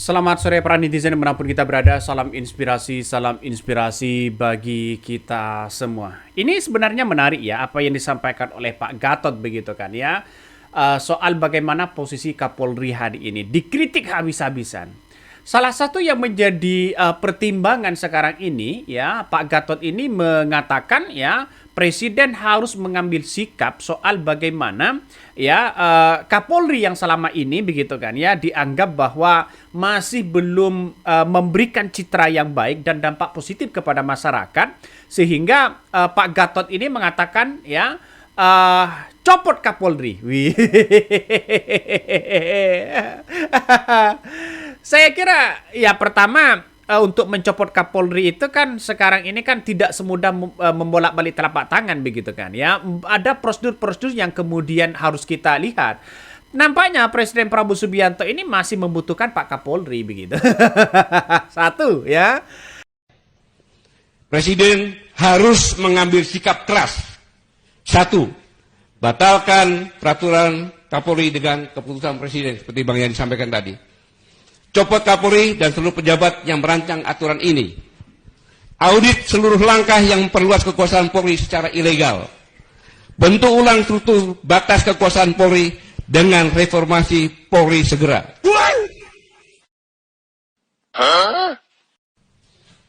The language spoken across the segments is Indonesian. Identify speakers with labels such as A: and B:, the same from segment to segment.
A: Selamat sore para netizen dimanapun kita berada. Salam inspirasi bagi kita semua. Ini sebenarnya menarik ya apa yang disampaikan oleh Pak Gatot begitu kan ya. Soal bagaimana posisi Kapolri hari ini dikritik habis-habisan. Salah satu yang menjadi pertimbangan sekarang ini ya, Pak Gatot ini mengatakan ya presiden harus mengambil sikap soal bagaimana ya Kapolri yang selama ini begitu kan ya dianggap bahwa masih belum memberikan citra yang baik dan dampak positif kepada masyarakat, sehingga Pak Gatot ini mengatakan ya copot Kapolri. Wih. Saya kira ya pertama untuk mencopot Kapolri itu kan sekarang ini kan tidak semudah membolak-balik telapak tangan begitu kan ya. Ada prosedur-prosedur yang kemudian harus kita lihat. Nampaknya Presiden Prabowo Subianto ini masih membutuhkan Pak Kapolri begitu. Satu ya.
B: Presiden harus mengambil sikap keras. Satu, batalkan peraturan Kapolri dengan keputusan Presiden seperti Bang Yani sampaikan tadi. Copot Kapolri dan seluruh pejabat yang merancang aturan ini. Audit seluruh langkah yang memperluas kekuasaan Polri secara ilegal. Bentuk ulang struktur batas kekuasaan Polri dengan reformasi Polri segera.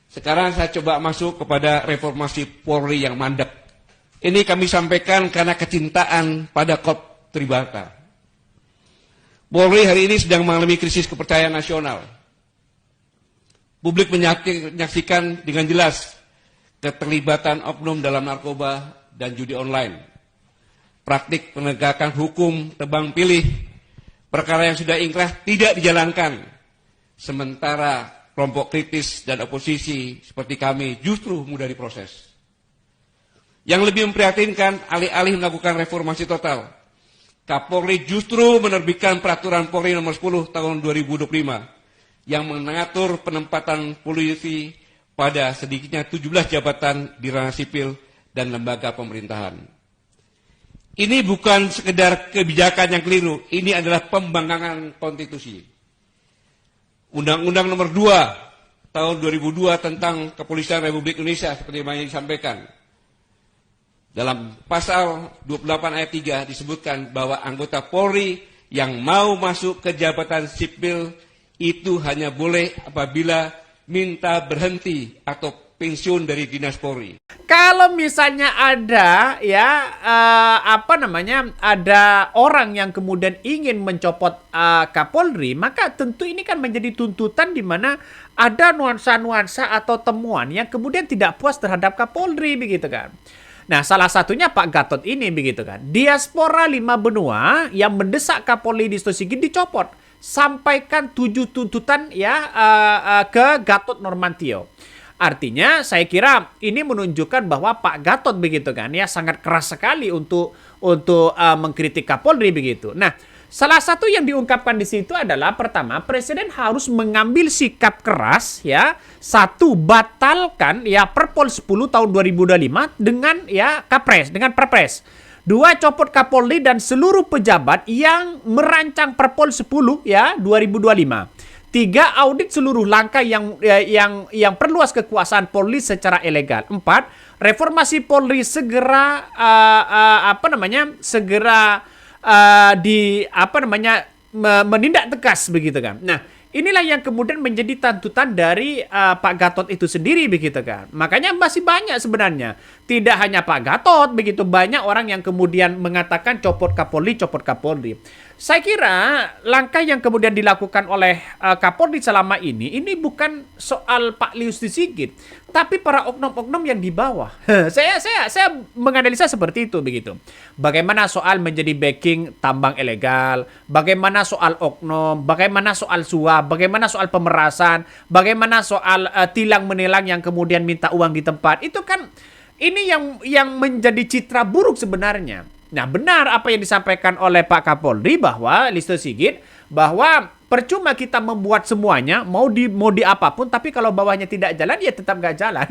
B: Sekarang saya coba masuk kepada reformasi Polri yang mandek. Ini kami sampaikan karena kecintaan pada Kop Tribata. Polri hari ini sedang mengalami krisis kepercayaan nasional. Publik menyaksikan dengan jelas keterlibatan oknum dalam narkoba dan judi online. Praktik penegakan hukum tebang pilih, perkara yang sudah ingkrah tidak dijalankan. Sementara kelompok kritis dan oposisi seperti kami justru mudah diproses. Yang lebih memprihatinkan, alih-alih melakukan reformasi total, Kapolri justru menerbitkan peraturan Polri nomor 10 tahun 2025 yang mengatur penempatan polisi pada sedikitnya 17 jabatan di ranah sipil dan lembaga pemerintahan. Ini bukan sekedar kebijakan yang keliru, ini adalah pembangkangan konstitusi. Undang-Undang nomor 2 tahun 2002 tentang Kepolisian Republik Indonesia seperti yang disampaikan. Dalam pasal 28 ayat 3 disebutkan bahwa anggota Polri yang mau masuk ke jabatan sipil itu hanya boleh apabila minta berhenti atau pensiun dari dinas Polri.
A: Kalau misalnya ada ya ada orang yang kemudian ingin mencopot Kapolri, maka tentu ini kan menjadi tuntutan di mana ada nuansa-nuansa atau temuan yang kemudian tidak puas terhadap Kapolri begitu kan. Nah, salah satunya Pak Gatot ini begitu kan. Diaspora 5 benua yang mendesak Kapolri Listio Sigit dicopot. Sampaikan 7 tuntutan ya ke Gatot Nurmantio. Artinya saya kira ini menunjukkan bahwa Pak Gatot begitu kan ya sangat keras sekali untuk mengkritik Kapolri begitu. Nah, salah satu yang diungkapkan di situ adalah pertama, Presiden harus mengambil sikap keras ya. Satu, batalkan ya Perpol 10 tahun 2025 dengan ya dengan Perpres. Dua, copot Kapolri dan seluruh pejabat yang merancang Perpol 10 ya 2025. Tiga, audit seluruh langkah yang perluas kekuasaan Polri secara ilegal. Empat, reformasi Polri segera menindak tegas begitu kan. Nah, inilah yang kemudian menjadi tuntutan dari Pak Gatot itu sendiri begitu kan. Makanya masih banyak sebenarnya. Tidak hanya Pak Gatot begitu, banyak orang yang kemudian mengatakan copot Kapolri, copot Kapolri. Saya kira langkah yang kemudian dilakukan oleh Kapolri selama ini bukan soal Pak Listio Sigit, tapi para oknum-oknum yang di bawah. Saya menganalisa seperti itu begitu. Bagaimana soal menjadi backing tambang ilegal, bagaimana soal oknum, bagaimana soal suap, bagaimana soal pemerasan, bagaimana soal tilang menilang yang kemudian minta uang di tempat. Itu kan ini yang menjadi citra buruk sebenarnya. Nah, benar apa yang disampaikan oleh Pak Kapolri bahwa Listio Sigit bahwa percuma kita membuat semuanya mau di apapun, tapi kalau bawahnya tidak jalan ya tetap nggak jalan.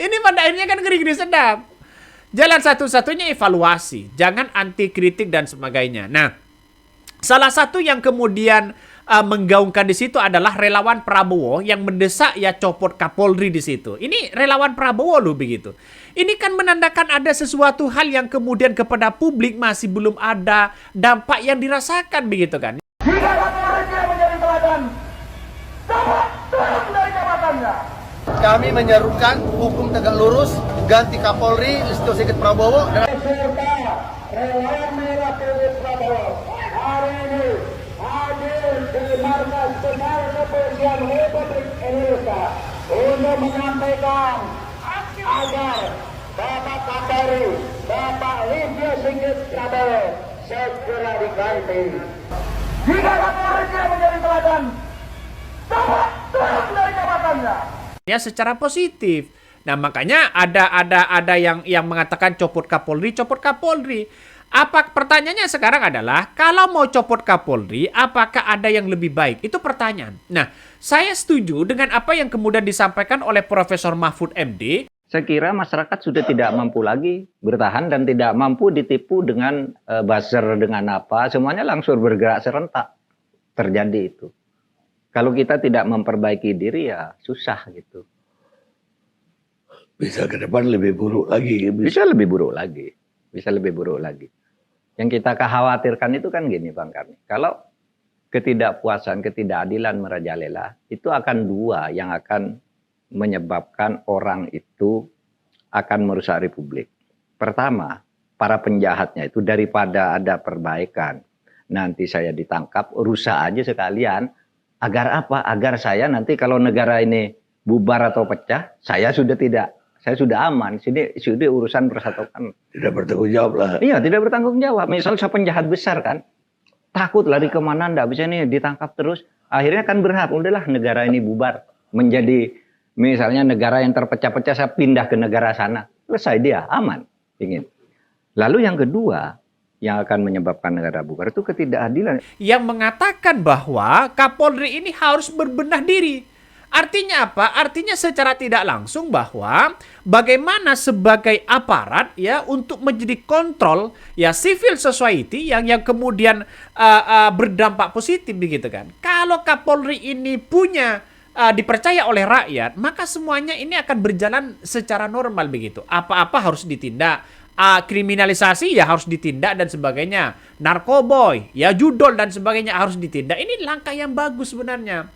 A: Ini pada akhirnya kan ngeri-ngeri sedap. Jalan satu-satunya evaluasi, jangan anti kritik dan sebagainya. Nah, Salah satu yang kemudian menggaungkan di situ adalah relawan Prabowo yang mendesak ya copot Kapolri di situ. Ini relawan Prabowo loh begitu. Ini kan menandakan ada sesuatu hal yang kemudian kepada publik masih belum ada dampak yang dirasakan begitu kan.
C: Jika Kapolri menjadi teladan, dapat turun dari jabatannya.
D: Kami menyerukan hukum tegak lurus, ganti Kapolri, Listio Sigit Prabowo.
C: Serta relawan merah putih Prabowo hari ini hadir di markas besar kepolisian Republik Indonesia untuk menyampaikan agar Bapak Kapolri, Bapak Listio Sigit Prabowo segera diganti. Jika Kapolri tidak menjadi teladan, dapat turun dari jabatannya.
A: Ya secara positif. Nah makanya ada yang mengatakan copot Kapolri. Apa pertanyaannya sekarang adalah kalau mau copot Kapolri, apakah ada yang lebih baik? Itu pertanyaan. Nah, saya setuju dengan apa yang kemudian disampaikan oleh Profesor Mahfud MD.
E: Saya kira masyarakat sudah tidak mampu lagi bertahan dan tidak mampu ditipu dengan buzzer dengan apa. Semuanya langsung bergerak serentak. Terjadi itu. Kalau kita tidak memperbaiki diri ya susah gitu.
F: Bisa ke depan lebih buruk lagi.
E: Bisa lebih buruk lagi. Bisa lebih buruk lagi. Yang kita khawatirkan itu kan gini Bang Karni. Kalau ketidakpuasan, ketidakadilan merajalela, itu akan dua yang akan menyebabkan orang itu akan merusak republik. Pertama, para penjahatnya itu daripada ada perbaikan, nanti saya ditangkap, rusak aja sekalian. Agar apa? Agar saya nanti kalau negara ini bubar atau pecah, saya sudah aman. Sini sudah urusan persatuan.
F: Tidak bertanggung jawab lah.
E: Iya, tidak bertanggung jawab. Misal saya penjahat besar kan, takut lari kemana, ndak bisa nih ditangkap terus. Akhirnya kan berhak, udahlah negara ini bubar. Menjadi misalnya negara yang terpecah-pecah, saya pindah ke negara sana. Selesai dia, aman. Ingin. Lalu yang kedua, yang akan menyebabkan negara bubar itu ketidakadilan.
A: Yang mengatakan bahwa Kapolri ini harus berbenah diri. Artinya apa? Artinya secara tidak langsung bahwa bagaimana sebagai aparat ya untuk menjadi kontrol ya civil society yang kemudian berdampak positif begitu kan. Kalau Kapolri ini punya dipercaya oleh rakyat, maka semuanya ini akan berjalan secara normal begitu. Apa-apa harus ditindak. Kriminalisasi ya harus ditindak dan sebagainya. Narkoboy, ya judol dan sebagainya harus ditindak. Ini langkah yang bagus sebenarnya.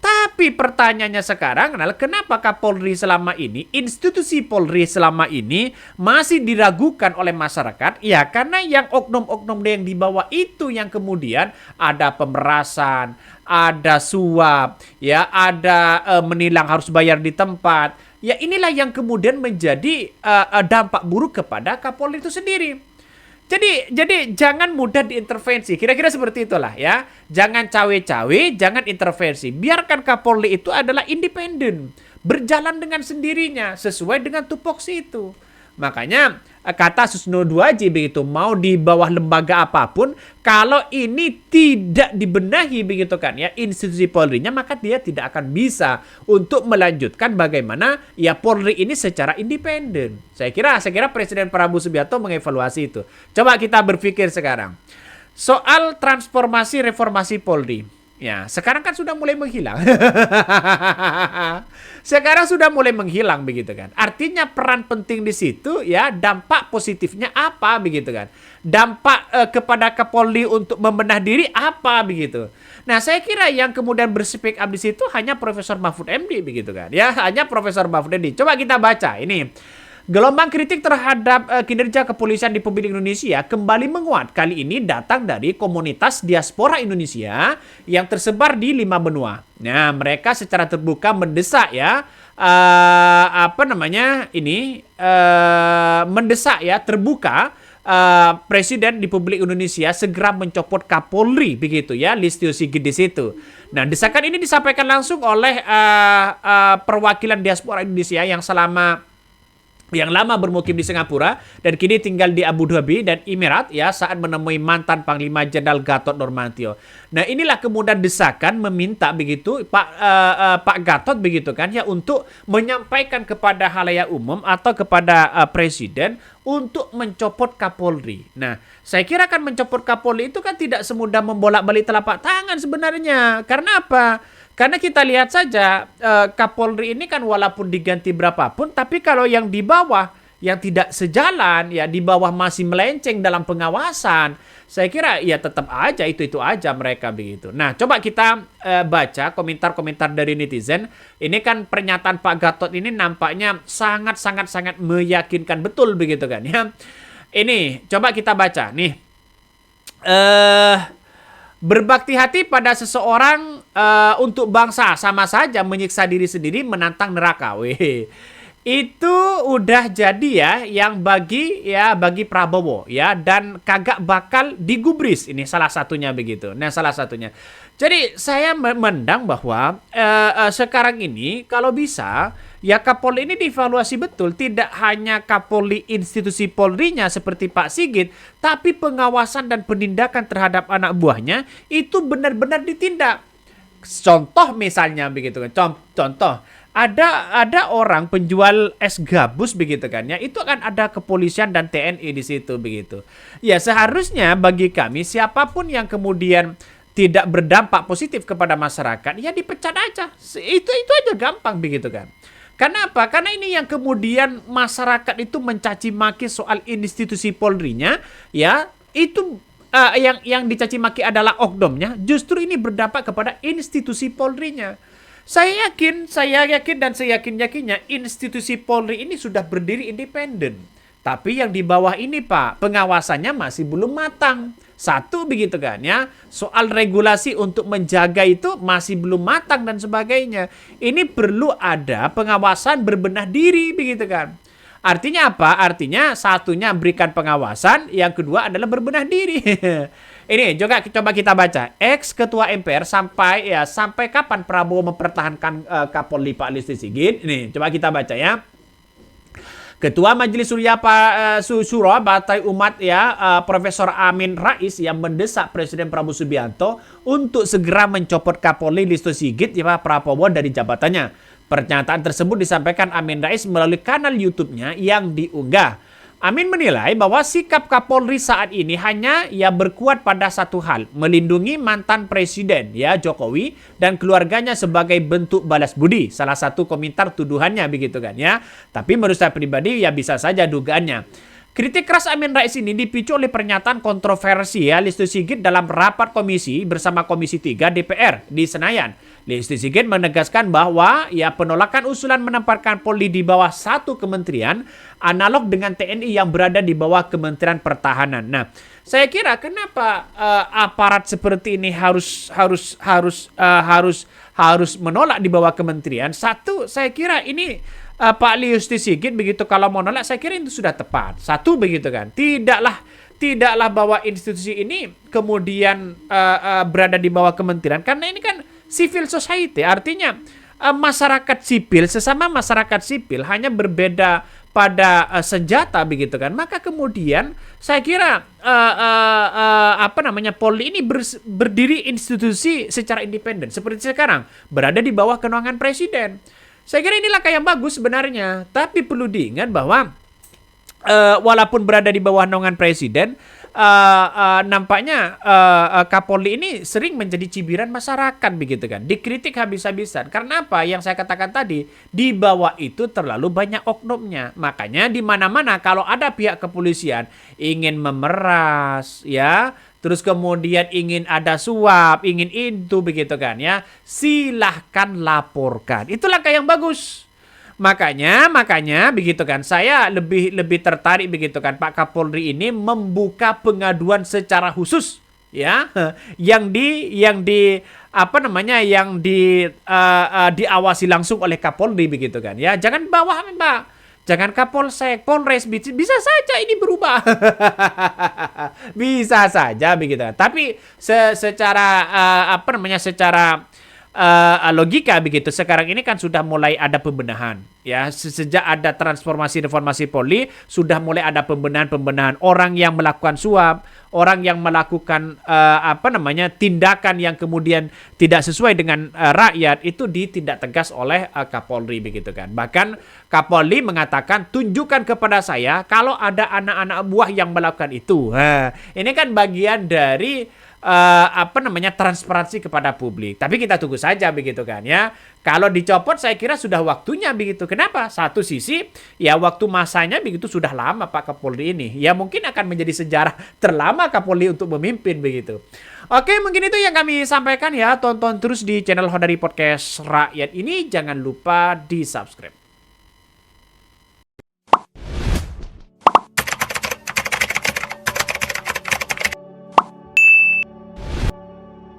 A: Tapi pertanyaannya sekarang adalah kenapa Kapolri selama ini, institusi Polri selama ini masih diragukan oleh masyarakat? Ya karena yang oknum-oknum yang di bawah itu yang kemudian ada pemerasan, ada suap, ya ada menilang harus bayar di tempat. Ya inilah yang kemudian menjadi dampak buruk kepada Kapolri itu sendiri. Jadi jangan mudah diintervensi. Kira-kira seperti itulah ya. Jangan cawe-cawe, jangan intervensi. Biarkan Kapolri itu adalah independen, berjalan dengan sendirinya sesuai dengan tupoksi itu. Makanya kata Susno Duaji begitu, mau di bawah lembaga apapun, kalau ini tidak dibenahi begitu kan ya institusi Polri-nya, maka dia tidak akan bisa untuk melanjutkan bagaimana ya Polri ini secara independen. Saya kira Presiden Prabowo Subianto mengevaluasi itu. Coba kita berpikir sekarang soal transformasi reformasi Polri. Ya, sekarang kan sudah mulai menghilang. Sekarang sudah mulai menghilang begitu kan. Artinya peran penting di situ ya, dampak positifnya apa begitu kan. Dampak kepada Kapolri untuk membenah diri apa begitu. Nah, saya kira yang kemudian berspeak up di situ hanya Profesor Mahfud MD begitu kan. Ya, hanya Profesor Mahfud MD. Coba kita baca ini. Gelombang kritik terhadap kinerja kepolisian di Republik Indonesia kembali menguat. Kali ini datang dari komunitas diaspora Indonesia yang tersebar di 5 benua. Nah, mereka secara terbuka mendesak ya mendesak ya terbuka Presiden Republik Indonesia segera mencopot Kapolri begitu ya, Listio Sigit di situ. Nah, desakan ini disampaikan langsung oleh perwakilan diaspora Indonesia yang selama yang lama bermukim di Singapura dan kini tinggal di Abu Dhabi dan Emirat ya saat menemui mantan Panglima Jenderal Gatot Nurmantio. Nah, inilah kemudian desakan meminta begitu Pak Gatot begitu kan ya untuk menyampaikan kepada halayak umum atau kepada presiden untuk mencopot Kapolri. Nah, saya kira kan mencopot Kapolri itu kan tidak semudah membolak-balik telapak tangan sebenarnya. Karena apa? Karena kita lihat saja Kapolri ini kan walaupun diganti berapapun, tapi kalau yang di bawah yang tidak sejalan, ya di bawah masih melenceng dalam pengawasan, saya kira ya tetap aja itu aja mereka begitu. Nah, coba kita baca komentar-komentar dari netizen. Ini kan pernyataan Pak Gatot ini nampaknya sangat meyakinkan betul begitu kan ya. Ini coba kita baca nih. Berbakti hati pada seseorang untuk bangsa sama saja menyiksa diri sendiri menantang neraka. Weh. Itu udah jadi ya yang bagi Prabowo ya dan kagak bakal digubris. Ini salah satunya begitu. Nah, salah satunya. Jadi saya memandang bahwa sekarang ini kalau bisa ya Kapolri ini dievaluasi betul, tidak hanya Kapolri institusi Polri-nya seperti Pak Sigit, tapi pengawasan dan penindakan terhadap anak buahnya itu benar-benar ditindak. Contoh misalnya begitu kan. Contoh ada orang penjual es gabus begitu kan ya, itu akan ada kepolisian dan TNI di situ begitu. Ya seharusnya bagi kami siapapun yang kemudian tidak berdampak positif kepada masyarakat ya dipecat aja. Itu aja gampang begitu kan. Karena apa? Karena ini yang kemudian masyarakat itu mencaci maki soal institusi Polri-nya ya, itu yang dicaci maki adalah oknumnya, justru ini berdampak kepada institusi Polri-nya. Saya yakin dan seyakin-yakinnya institusi Polri ini sudah berdiri independen. Tapi yang di bawah ini Pak, pengawasannya masih belum matang. Satu begitu kan ya, soal regulasi untuk menjaga itu masih belum matang dan sebagainya. Ini perlu ada pengawasan berbenah diri begitu kan. Artinya apa? Artinya satunya berikan pengawasan, yang kedua adalah berbenah diri. Ini juga coba kita baca. Ex-ketua MPR sampai kapan Prabowo mempertahankan Kapolri Pak Listio Sigit? Ini coba kita baca ya. Ketua Majelis Suro Partai Umat ya Profesor Amin Rais yang mendesak Presiden Prabowo Subianto untuk segera mencopot Kapolri Listio Sigit ya Prabowo dari jabatannya. Pernyataan tersebut disampaikan Amin Rais melalui kanal YouTube-nya yang diunggah. Amin menilai bahwa sikap Kapolri saat ini hanya berkuat pada satu hal, melindungi mantan presiden ya Jokowi dan keluarganya sebagai bentuk balas budi. Salah satu komentar tuduhannya begitu kan ya. Tapi menurut saya pribadi ya bisa saja dugaannya. Kritik keras Amin Rais ini dipicu oleh pernyataan kontroversial Listio Sigit dalam rapat komisi bersama Komisi 3 DPR di Senayan. Listio Sigit menegaskan bahwa penolakan usulan menempatkan Polri di bawah satu kementerian analog dengan TNI yang berada di bawah Kementerian Pertahanan. Nah, saya kira kenapa aparat seperti ini harus menolak di bawah kementerian? Satu, saya kira ini Pak Listio Sigit begitu kalau menolak, saya kira itu sudah tepat. Satu begitu kan. Tidaklah bahwa institusi ini kemudian berada di bawah kementerian, karena ini kan civil society, artinya masyarakat sipil, sesama masyarakat sipil hanya berbeda pada senjata begitu kan. Maka kemudian saya kira Polri ini berdiri institusi secara independen seperti sekarang, berada di bawah kenaungan presiden. Saya kira ini langkah yang bagus sebenarnya, tapi perlu diingat bahwa walaupun berada di bawah naungan presiden, nampaknya Kapolri ini sering menjadi cibiran masyarakat begitu kan, dikritik habis-habisan. Karena apa? Yang saya katakan tadi, di bawah itu terlalu banyak oknumnya. Makanya di mana-mana kalau ada pihak kepolisian ingin memeras ya, terus kemudian ingin ada suap, ingin itu begitu kan ya, silahkan laporkan. Itu langkah yang bagus. Makanya begitu kan, saya lebih tertarik begitu kan Pak Kapolri ini membuka pengaduan secara khusus ya, yang diawasi langsung oleh Kapolri begitu kan ya. Jangan bawah Pak, jangan Kapolsek, Polres, bisa saja ini berubah. Bisa saja begitu kan. Tapi secara logika begitu. Sekarang ini kan sudah mulai ada pembenahan ya, sejak ada transformasi reformasi Polri sudah mulai ada pembenahan orang yang melakukan suap, orang yang melakukan tindakan yang kemudian tidak sesuai dengan rakyat itu ditindak tegas oleh Kapolri begitu kan. Bahkan Kapolri mengatakan tunjukkan kepada saya kalau ada anak-anak buah yang melakukan itu. Ini kan bagian dari transparansi kepada publik. Tapi kita tunggu saja begitu kan ya. Kalau dicopot saya kira sudah waktunya begitu. Kenapa? Satu sisi ya waktu masanya begitu sudah lama Pak Kapolri ini. Ya mungkin akan menjadi sejarah terlama Kapolri untuk memimpin begitu. Oke, mungkin itu yang kami sampaikan ya. Tonton terus di channel Hodari Podcast Rakyat ini. Jangan lupa di-subscribe.